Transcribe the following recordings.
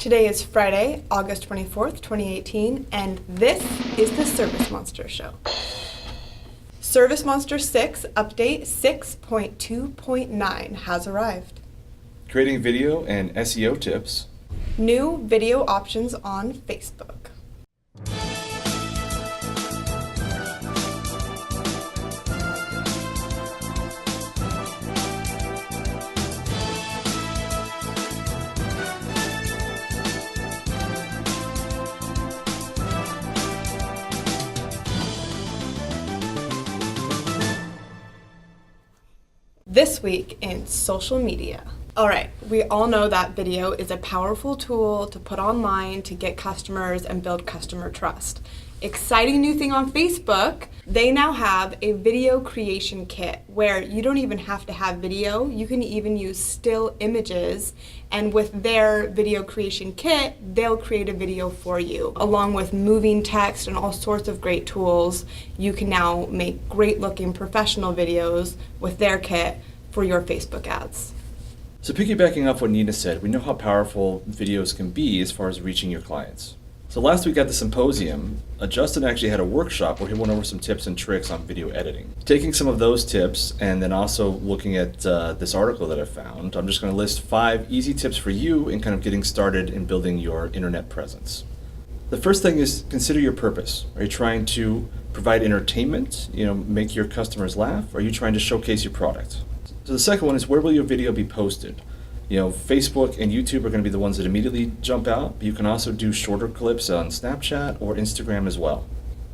Today is Friday, August 24th, 2018, and this is the ServiceMonster Show. ServiceMonster 6 Update 6.2.9 has arrived. Creating video and SEO tips. New video options on Facebook. This week in social media. All right, we all know that video is a powerful tool to put online to get customers and build customer trust. Exciting new thing on Facebook, they now have a video creation kit where you don't even have to have video. You can even use still images, and with their video creation kit, they'll create a video for you. Along with moving text and all sorts of great tools, you can now make great looking professional videos with their kit for your Facebook ads. So piggybacking off what Nina said, we know how powerful videos can be as far as reaching your clients. So last week at the symposium, Justin actually had a workshop where he went over some tips and tricks on video editing. Taking some of those tips and then also looking at this article that I found, I'm just going to list 5 easy tips for you in kind of getting started in building your internet presence. The first thing is consider your purpose. Are you trying to provide entertainment, make your customers laugh? Or are you trying to showcase your product? So the second one is, where will your video be posted? Facebook and YouTube are going to be the ones that immediately jump out, but you can also do shorter clips on Snapchat or Instagram as well.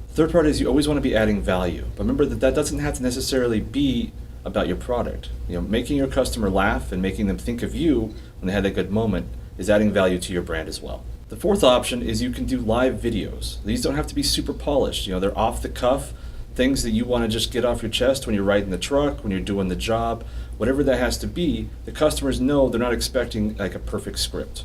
Third part is, you always want to be adding value. But remember that doesn't have to necessarily be about your product. Making your customer laugh and making them think of you when they had a good moment is adding value to your brand as well. The fourth option is you can do live videos. These don't have to be super polished. They're off the cuff, things that you want to just get off your chest when you're riding the truck, when you're doing the job, whatever that has to be. The customers know they're not expecting like a perfect script.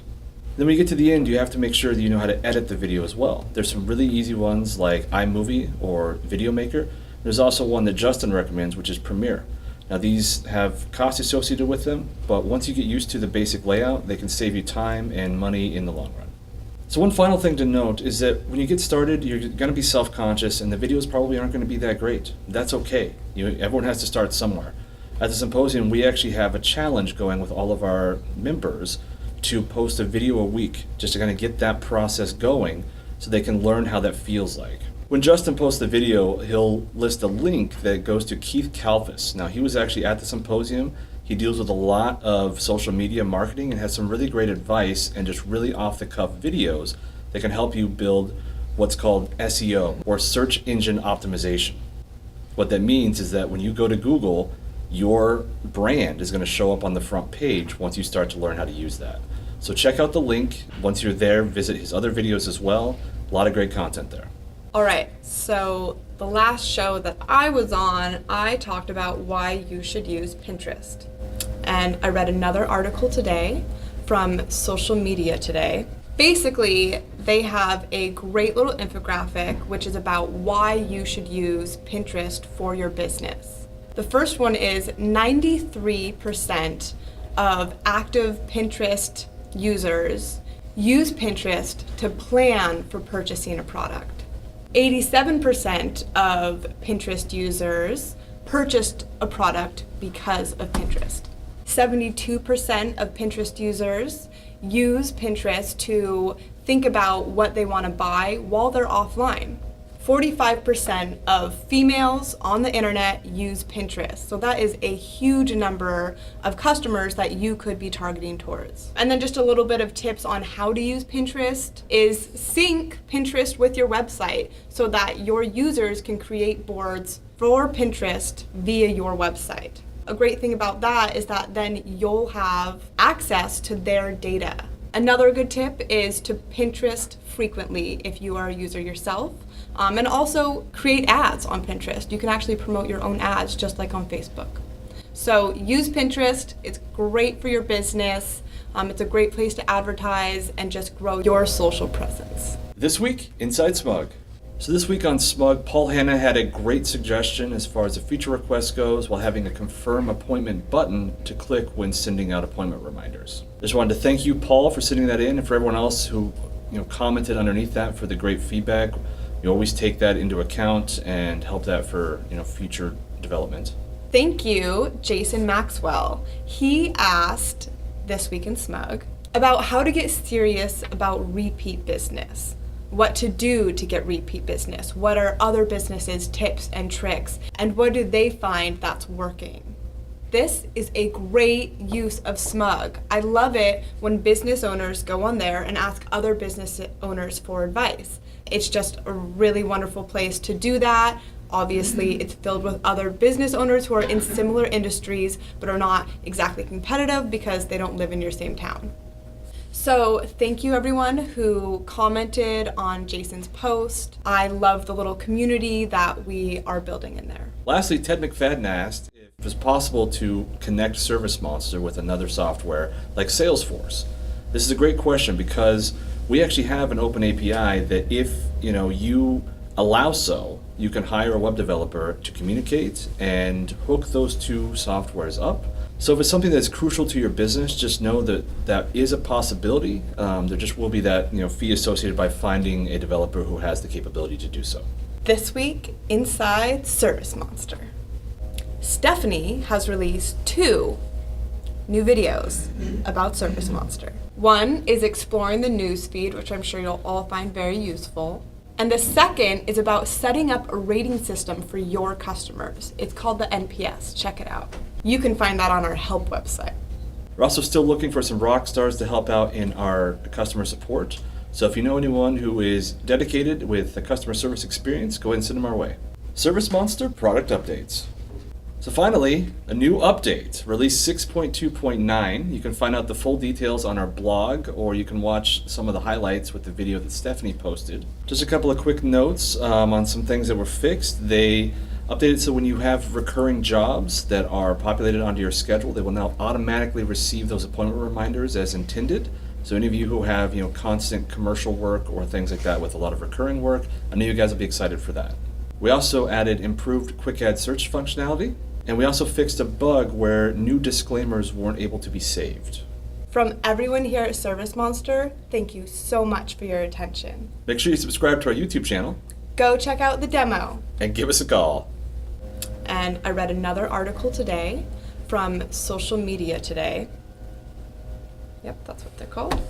Then when you get to the end, you have to make sure that you know how to edit the video as well. There's some really easy ones like iMovie or Video Maker. There's also one that Justin recommends, which is Premiere. Now these have costs associated with them, but once you get used to the basic layout, they can save you time and money in the long run. So one final thing to note is that when you get started, you're going to be self-conscious and the videos probably aren't going to be that great. That's okay. Everyone has to start somewhere. At the symposium, we actually have a challenge going with all of our members to post a video a week, just to kind of get that process going so they can learn how that feels like. When Justin posts the video, he'll list a link that goes to Keith Kalfas. Now, he was actually at the symposium. He deals with a lot of social media marketing and has some really great advice and just really off-the-cuff videos that can help you build what's called SEO, or search engine optimization. What that means is that when you go to Google, your brand is going to show up on the front page once you start to learn how to use that. So check out the link. Once you're there, visit his other videos as well. A lot of great content there. All right, so the last show that I was on, I talked about why you should use Pinterest. And I read another article today from Social Media Today. Basically, they have a great little infographic which is about why you should use Pinterest for your business. The first one is 93% of active Pinterest users use Pinterest to plan for purchasing a product. 87% of Pinterest users purchased a product because of Pinterest. 72% of Pinterest users use Pinterest to think about what they want to buy while they're offline. 45% of females on the internet use Pinterest. So that is a huge number of customers that you could be targeting towards. And then just a little bit of tips on how to use Pinterest is sync Pinterest with your website so that your users can create boards for Pinterest via your website. A great thing about that is that then you'll have access to their data. Another good tip is to Pinterest frequently if you are a user yourself. And also create ads on Pinterest. You can actually promote your own ads just like on Facebook. So use Pinterest. It's great for your business. It's a great place to advertise and just grow your social presence. This week, Inside Smug. So this week on Smug, Paul Hanna had a great suggestion as far as the feature request goes, while having a confirm appointment button to click when sending out appointment reminders. Just wanted to thank you, Paul, for sending that in, and for everyone else who commented underneath that for the great feedback. You always take that into account and help that for future development. Thank you, Jason Maxwell. He asked this week in Smug about how to get serious about repeat business. What to do to get repeat business, what are other businesses' tips and tricks, and what do they find that's working. This is a great use of Smug. I love it when business owners go on there and ask other business owners for advice. It's just a really wonderful place to do that. Obviously, it's filled with other business owners who are in similar industries but are not exactly competitive because they don't live in your same town. So thank you everyone who commented on Jason's post. I love the little community that we are building in there. Lastly, Ted McFadden asked if it was possible to connect ServiceMonster with another software like Salesforce. This is a great question because we actually have an open API that if you allow so, you can hire a web developer to communicate and hook those two softwares up. So if it's something that's crucial to your business, just know that that is a possibility. There just will be that fee associated by finding a developer who has the capability to do so. This week, inside ServiceMonster, Stephanie has released 2 new videos about ServiceMonster. One is exploring the newsfeed, which I'm sure you'll all find very useful. And the second is about setting up a rating system for your customers. It's called the NPS. Check it out. You can find that on our help website. We're also still looking for some rock stars to help out in our customer support. So if you know anyone who is dedicated with the customer service experience, go ahead and send them our way. ServiceMonster product updates. So finally, a new update, release 6.2.9. You can find out the full details on our blog, or you can watch some of the highlights with the video that Stephanie posted. Just a couple of quick notes on some things that were fixed. They updated so when you have recurring jobs that are populated onto your schedule, they will now automatically receive those appointment reminders as intended. So any of you who have constant commercial work or things like that with a lot of recurring work, I know you guys will be excited for that. We also added improved quick add search functionality. And we also fixed a bug where new disclaimers weren't able to be saved. From everyone here at ServiceMonster, thank you so much for your attention. Make sure you subscribe to our YouTube channel. Go check out the demo. And give us a call. And I read another article today from Social Media Today. Yep, that's what they're called.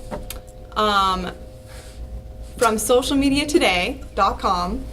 From socialmediatoday.com.